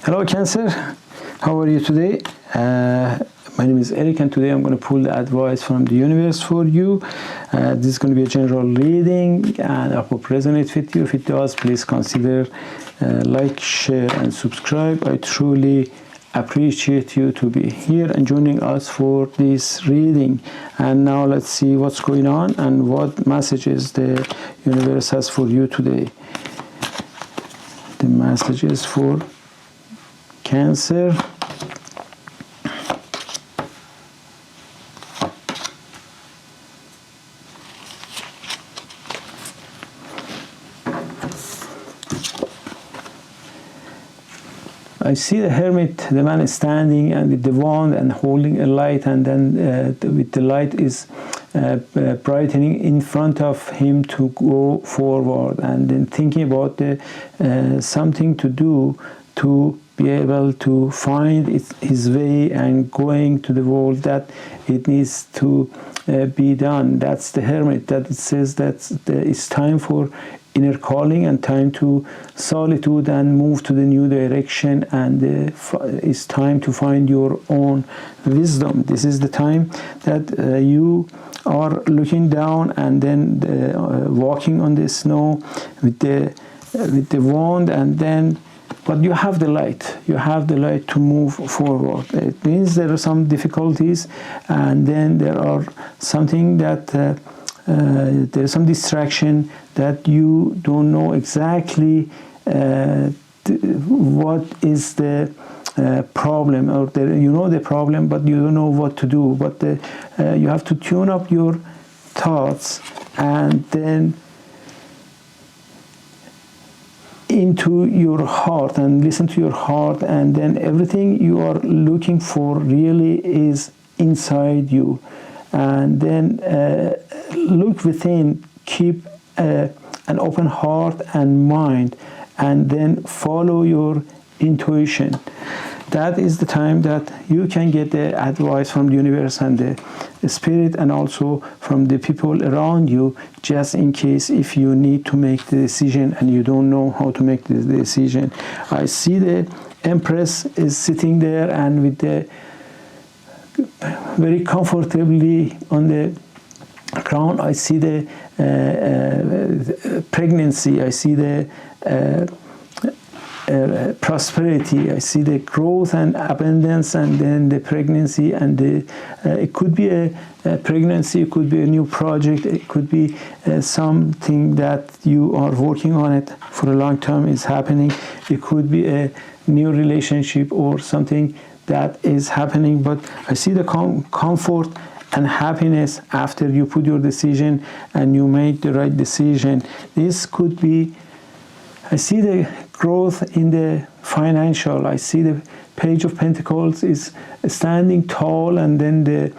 Hello Cancer, how are you today? My name is Eric and today I'm going to pull the advice from the universe for you. This is going to be a general reading and I hope it resonates with you. If it does, please consider like, share and subscribe. I truly appreciate you to be here and joining us for this reading. And now let's see what's going on and what messages the universe has for you today. The messages for Cancer. I see the hermit, the man is standing and with the wand and holding a light, and then with the light is brightening in front of him to go forward, and then thinking about something to do to be able to find his way and going to the world that it needs to be done. That's the hermit, that it says that it's time for inner calling and time to solitude and move to the new direction, and it's time to find your own wisdom. This is the time that you are looking down and then walking on the snow with the wand, and then but you have the light. You have the light to move forward. It means there are some difficulties, and then there are something that there's some distraction that you don't know exactly what is the problem, or you know the problem, but you don't know what to do. But you have to tune up your thoughts and then into your heart and listen to your heart, and then everything you are looking for really is inside you. And then look within, keep an open heart and mind, and then follow your intuition. That is the time that you can get the advice from the universe and the spirit, and also from the people around you, just in case if you need to make the decision and you don't know how to make the decision. I see the Empress is sitting there and with the very comfortably on the ground. I see the pregnancy. I see the prosperity. I see the growth and abundance, and then the pregnancy, and it could be a pregnancy, it could be a new project, it could be something that you are working on it for a long time is happening. It could be a new relationship or something that is happening. But I see the comfort and happiness after you put your decision and you made the right decision. This could be, I see the growth in the financial. I see the Page of Pentacles is standing tall, and then the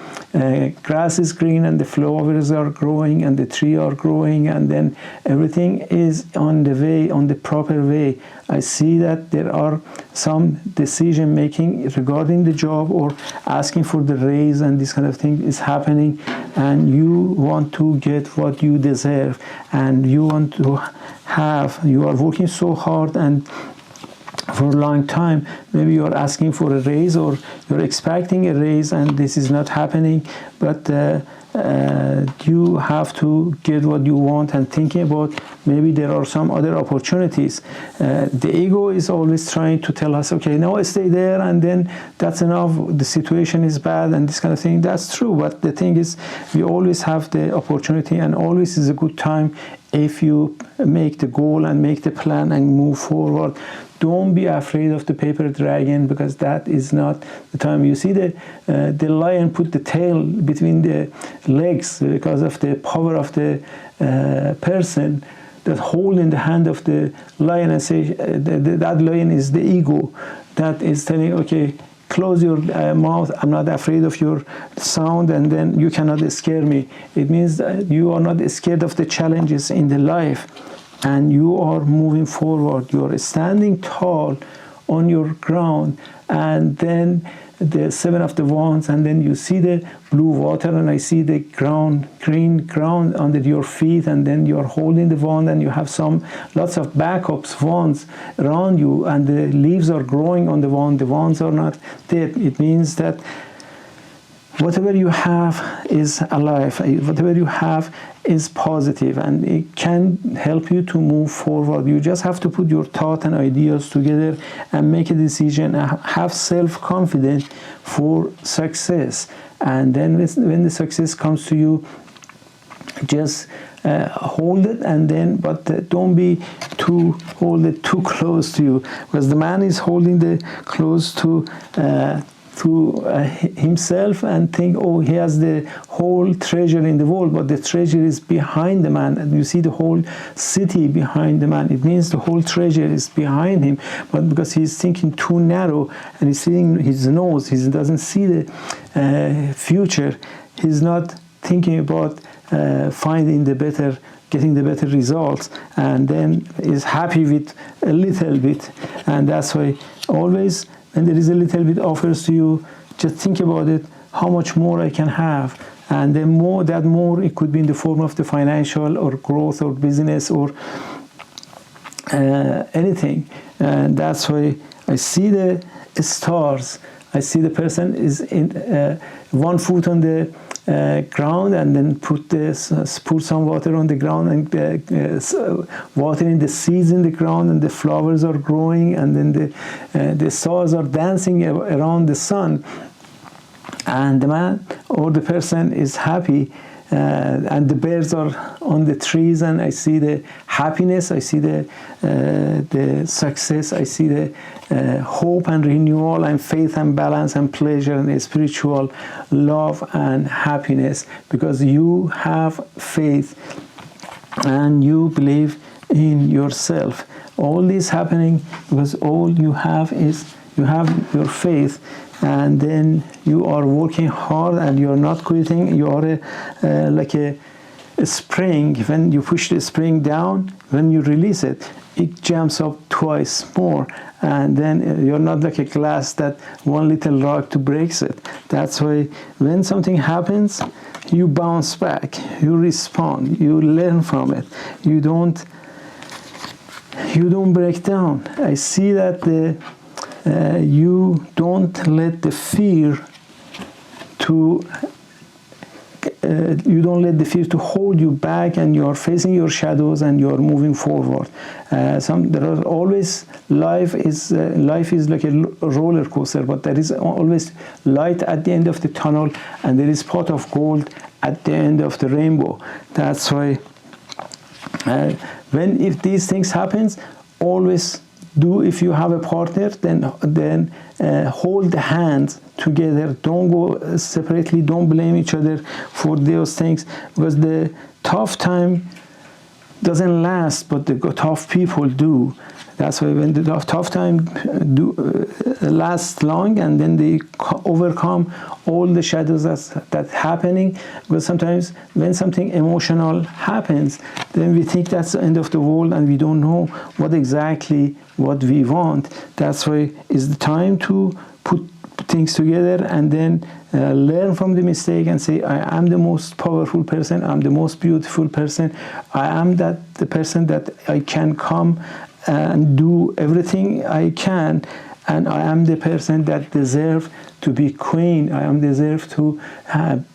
grass is green and the flowers are growing and the tree are growing, and then everything is on the way, on the proper way. I see that there are some decision making regarding the job or asking for the raise, and this kind of thing is happening, and you want to get what you deserve, and you want to have, you are working so hard and for a long time. Maybe you are asking for a raise or you're expecting a raise and this is not happening, but you have to get what you want, and thinking about maybe there are some other opportunities. The ego is always trying to tell us, okay, now I stay there and then that's enough, the situation is bad and this kind of thing. That's true, but the thing is, we always have the opportunity, and always is a good time if you make the goal and make the plan and move forward. Don't be afraid of the paper dragon, because that is not the time. You see the lion put the tail between the legs because of the power of the person that hold in the hand of the lion, and say that lion is the ego that is telling, okay, close your mouth, I'm not afraid of your sound, and then you cannot scare me. It means that you are not scared of the challenges in the life, and you are moving forward. You are standing tall on your ground, and then the seven of the wands, and then you see the blue water, and I see the ground, green ground under your feet, and then you are holding the wand, and you have lots of backups wands around you, and the leaves are growing on the wand. The wands are not dead. It means that whatever you have is alive. Whatever you have is positive, and it can help you to move forward. You just have to put your thought and ideas together and make a decision. Have self-confidence for success, and then when the success comes to you, just hold it, and then don't be hold it too close to you, because the man is holding the close to himself and think, oh, he has the whole treasure in the world, but the treasure is behind the man, and you see the whole city behind the man. It means the whole treasure is behind him, but because he's thinking too narrow and he's seeing his nose, he doesn't see the future. He's not thinking about getting the better results, and then is happy with a little bit. And that's why always when there is a little bit offers to you, just think about it, how much more I can have. And then more it could be in the form of the financial or growth or business or anything. And that's why I see the stars. I see the person is in one foot on the ground, and then put some water on the ground, and watering the seeds in the ground, and the flowers are growing, and then the stars are dancing around the sun, and the man or the person is happy, and the birds are on the trees, and I see the happiness, I see the success, I see the hope and renewal and faith and balance and pleasure and spiritual love and happiness, because you have faith and you believe in yourself. All this happening because all you have is you have your faith, and then you are working hard and you are not quitting. You are like a spring. When you push the spring down, when you release it, it jumps up twice more, and then you're not like a glass that one little rock to breaks it. That's why when something happens, you bounce back, you respond, you learn from it. You don't break down. I see that you don't let the fear to hold you back, and you are facing your shadows and you are moving forward. There are always life is like a roller coaster, but there is always light at the end of the tunnel, and there is pot of gold at the end of the rainbow. That's why if these things happens, always do. If you have a partner, then hold the hands together. Don't go separately. Don't blame each other for those things, because the tough time doesn't last, but the tough people do. That's why when the tough time lasts long, and then they overcome all the shadows that's happening. Because sometimes when something emotional happens, then we think that's the end of the world, and we don't know what we want. That's why it's the time to put things together, and then learn from the mistake and say, I am the most powerful person, I'm the most beautiful person, I am the person that I can come and do everything I can, and I am the person that deserves to be queen. I am deserve to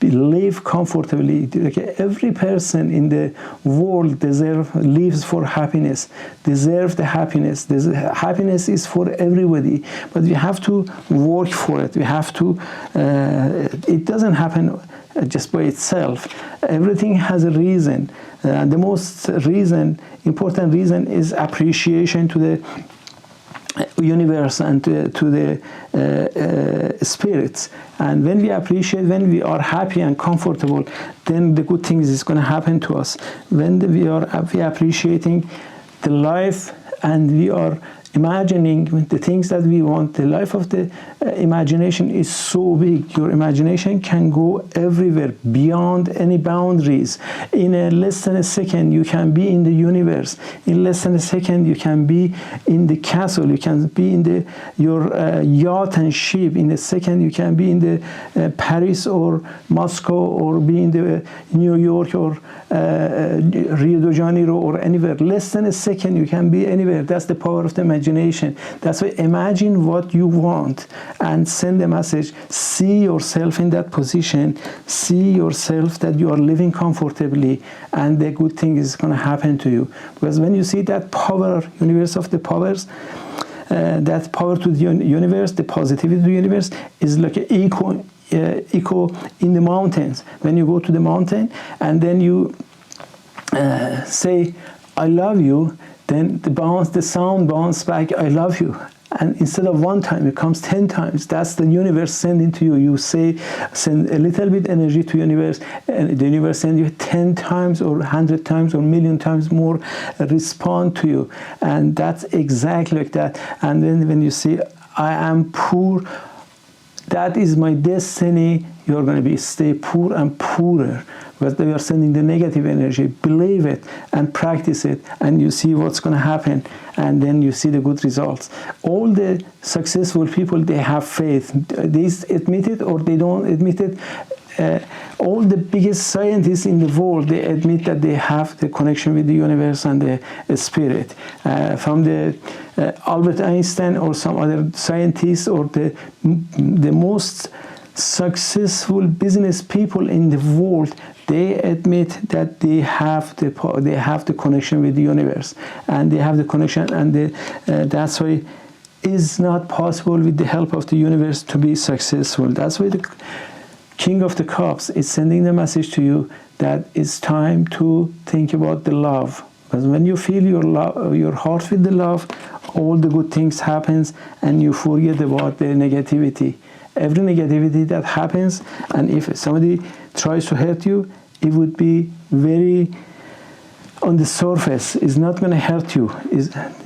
live comfortably. Like every person in the world lives for happiness, deserve the happiness. Happiness is for everybody, but we have to work for it. We have to. It doesn't happen just by itself. Everything has a reason. The most important reason is appreciation to the universe and to the spirits. And when we appreciate, when we are happy and comfortable, then the good things is going to happen to us. When we are appreciating the life and we are imagining the things that we want. The life of the imagination is so big. Your imagination can go everywhere, beyond any boundaries. In less than a second, you can be in the universe. In less than a second, you can be in the castle. You can be in your yacht and ship. In a second, you can be in the Paris or Moscow, or be in the New York or Rio de Janeiro or anywhere. Less than a second, you can be anywhere. That's the power of the imagination. That's why imagine what you want and send a message. See yourself in that position. See yourself that you are living comfortably, and the good thing is going to happen to you. Because when you see that power, universe of the powers, that power to the universe, the positivity to the universe is like an echo in the mountains. When you go to the mountain and then you say, I love you, then the sound bounces back, I love you. And instead of one time, it comes 10 times. That's the universe sending to you. You send a little bit energy to the universe, and the universe sends you 10 times or 100 times or 1,000,000 times more respond to you. And that's exactly like that. And then when you say, I am poor, that is my destiny, you're going to stay poor and poorer, because they are sending the negative energy. Believe it and practice it, and you see what's going to happen, and then you see the good results. All the successful people, they have faith. They admit it or they don't admit it. All the biggest scientists in the world, they admit that they have the connection with the universe and the spirit. From the Albert Einstein or some other scientists, or the most successful business people in the world, they admit that they have the connection with the universe, and they have the connection, and that's why it's not possible with the help of the universe to be successful. That's why the King of the Cups is sending the message to you that it's time to think about the love. Because when you fill your heart with the love, all the good things happens, and you forget about the negativity. Every negativity that happens, and if somebody tries to hurt you, it would be very on the surface. It's not going to hurt you.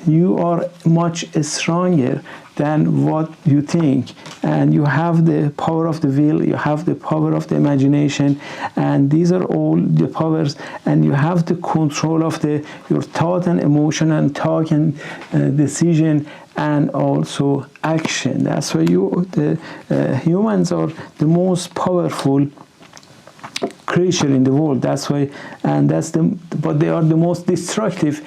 You are much stronger than what you think, and you have the power of the will, you have the power of the imagination, and these are all the powers, and you have the control of your thought and emotion and talk and decision, and also action. That's why humans are the most powerful creature in the world. That's why, but they are the most destructive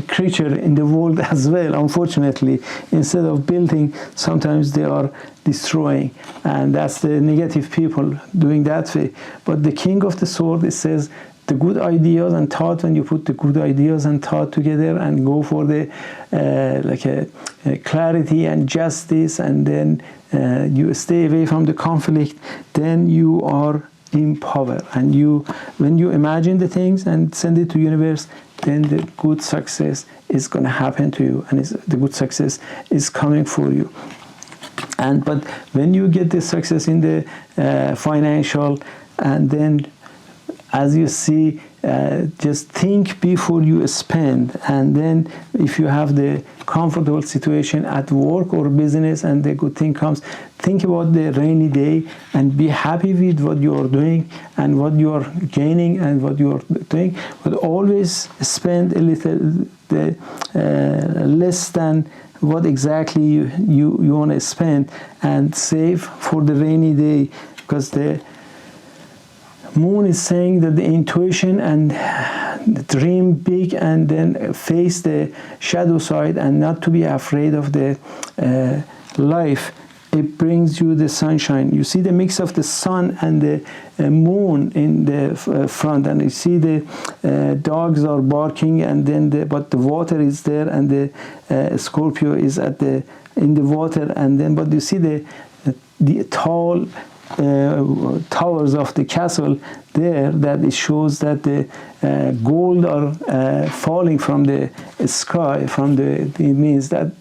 creature in the world as well. Unfortunately, instead of building, sometimes they are destroying, and that's the negative people doing that way. But the King of the Sword, it says, the good ideas and thought, when you put the good ideas and thought together and go for the clarity and justice, and then you stay away from the conflict, then you are in power. And when you imagine the things and send it to the universe, then the good success is going to happen to you, and the good success is coming for you. But when you get the success in the financial, and then as you see, just think before you spend. And then if you have the comfortable situation at work or business and the good thing comes, think about the rainy day and be happy with what you are doing and what you are gaining and what you are doing. But always spend a little less than what exactly you want to spend, and save for the rainy day, because the Moon is saying that the intuition and dream big, and then face the shadow side, and not to be afraid of the life. It brings you the sunshine. You see the mix of the sun and the moon in the front, and you see the dogs are barking, and then but the water is there, and the Scorpio is in the water, and then but you see the tall towers of the castle there, that it shows that the gold are falling from the sky. It means that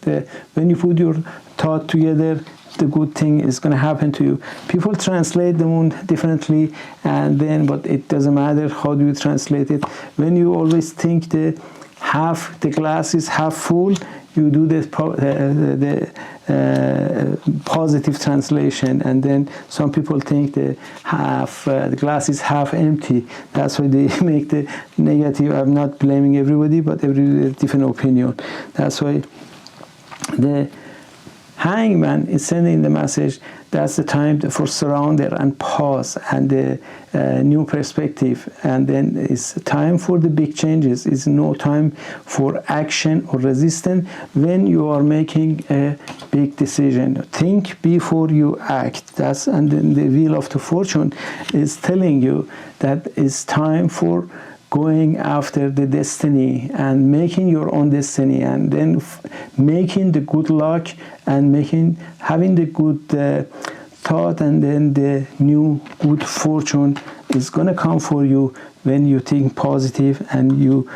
when you put your thought together, the good thing is going to happen to you. People translate the moon differently, but it doesn't matter how do you translate it. When you always think the glass is half full, you do the positive translation, and then some people think the glass is half empty. That's why they make the negative. I'm not blaming everybody, but everybody has different opinion. That's why the Hangman is sending the message. That's the time for surrender and pause and the new perspective. And then it's time for the big changes. It's no time for action or resistance when you are making a big decision. Think before you act. And then the Wheel of the Fortune is telling you that it's time for going after the destiny and making your own destiny, and then making the good luck and having the good thought, and then the new good fortune is gonna come for you when you think positive and you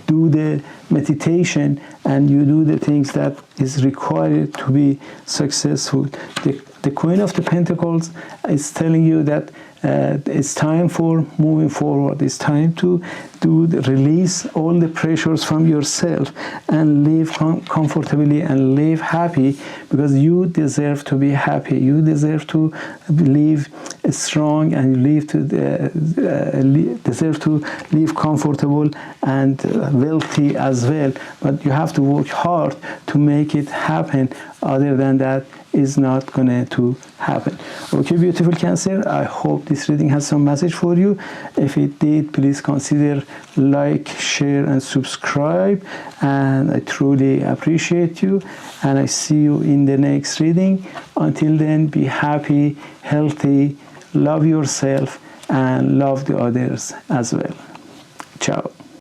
do the meditation and you do the things that is required to be successful. The Queen of the Pentacles is telling you that it's time for moving forward. It's time to release all the pressures from yourself and live comfortably and live happy, because you deserve to be happy. You deserve to live strong and deserve to live comfortable and wealthy as well. But you have to work hard to make it happen. Other than that, is not going to happen. Okay, beautiful Cancer, I hope this reading has some message for you. If it did, please consider like, share and subscribe, and I truly appreciate you, and I see you in the next reading. Until then, be happy, healthy, love yourself and love the others as well. Ciao.